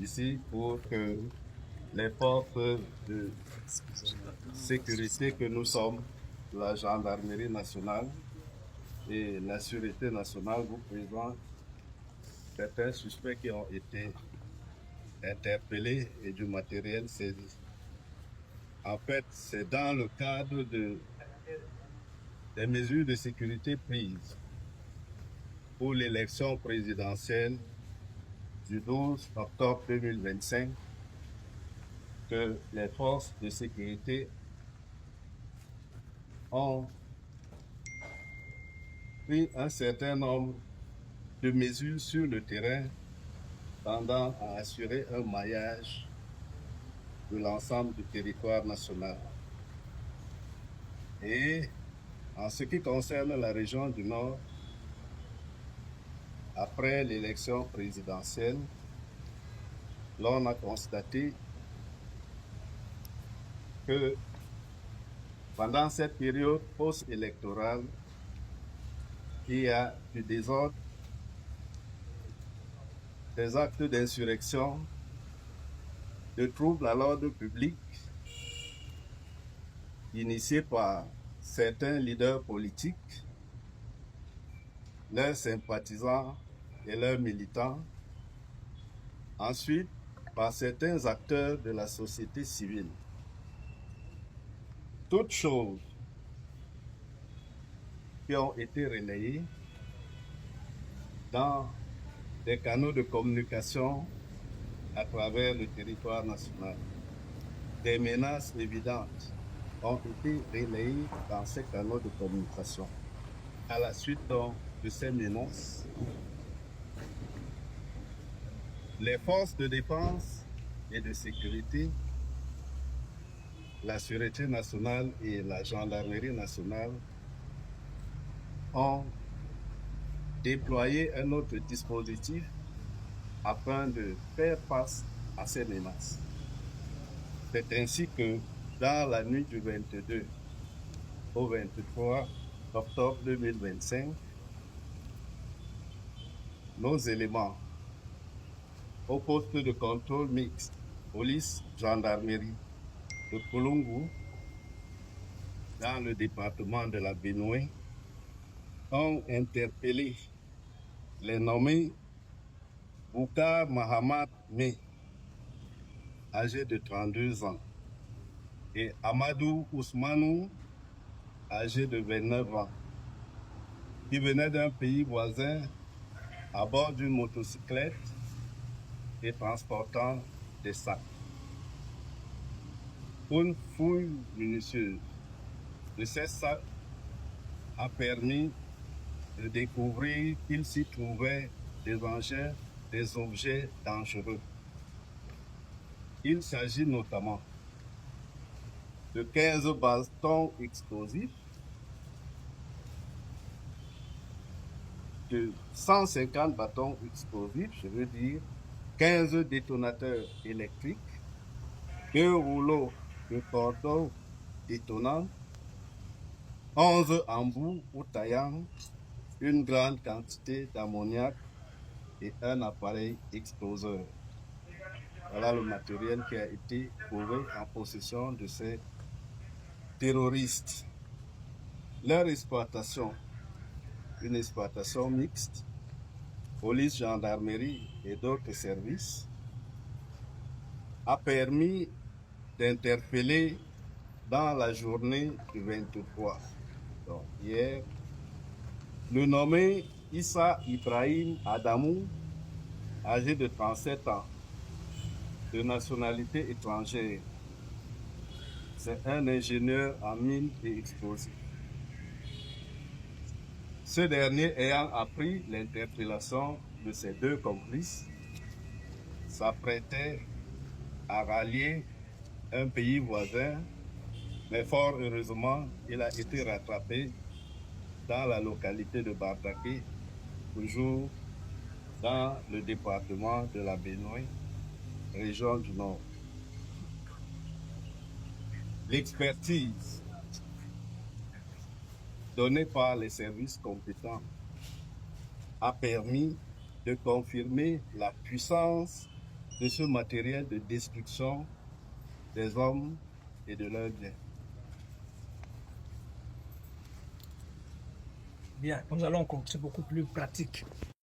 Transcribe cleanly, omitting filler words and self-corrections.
ici pour que les forces de sécurité que nous sommes, la gendarmerie nationale et la sûreté nationale, vous présentent certains suspects qui ont été interpellés et du matériel saisi. En fait, c'est dans le cadre des mesures de sécurité prises pour l'élection présidentielle du 12 octobre 2025 que les forces de sécurité ont pris un certain nombre de mesures sur le terrain tendant à assurer un maillage de l'ensemble du territoire national. Et en ce qui concerne la région du Nord, après l'élection présidentielle, l'on a constaté que pendant cette période post-électorale, il y a du désordre, des actes d'insurrection, de troubles à l'ordre public, initiés par certains leaders politiques, leurs sympathisants et leurs militants, ensuite par certains acteurs de la société civile. Toutes choses qui ont été relayées dans des canaux de communication à travers le territoire national. Des menaces évidentes ont été relayées dans ces canaux de communication. À la suite donc de ces menaces, les forces de défense et de sécurité, la Sûreté nationale et la Gendarmerie nationale ont déployé un autre dispositif afin de faire face à ces menaces. C'est ainsi que dans la nuit du 22 au 23 octobre 2025, nos éléments au poste de contrôle mixte, police, gendarmerie de Kolongu, dans le département de la Benue, ont interpellé les nommés Boukar Mahamat Me, âgé de 32 ans, et Amadou Ousmanou, âgé de 29 ans, qui venaient d'un pays voisin à bord d'une motocyclette et transportant des sacs. Une fouille minutieuse de ces sacs a permis de découvrir qu'il s'y trouvait des engins, des objets dangereux. Il s'agit notamment de 15 bâtons explosifs, de 150 bâtons explosifs, je veux dire 15 détonateurs électriques, 2 rouleaux de cordons détonnants, 11 embouts ou taillants, une grande quantité d'ammoniac et un appareil exploseur. Voilà le matériel qui a été trouvé en possession de ces terroristes. Leur exploitation, une exploitation mixte, police, gendarmerie et d'autres services, a permis d'interpeller dans la journée du 23, donc hier, le nommé Issa Ibrahim Adamou, âgé de 37 ans, de nationalité étrangère. C'est un ingénieur en mines et explosifs. Ce dernier ayant appris l'interpellation de ses 2 complices, s'apprêtait à rallier un pays voisin, mais fort heureusement, il a été rattrapé dans la localité de Bardaké, toujours dans le département de la Benue, région du Nord. L'expertise donnée par les services compétents a permis de confirmer la puissance de ce matériel de destruction des hommes et de leurs biens. Bien, nous allons c'est beaucoup plus pratique.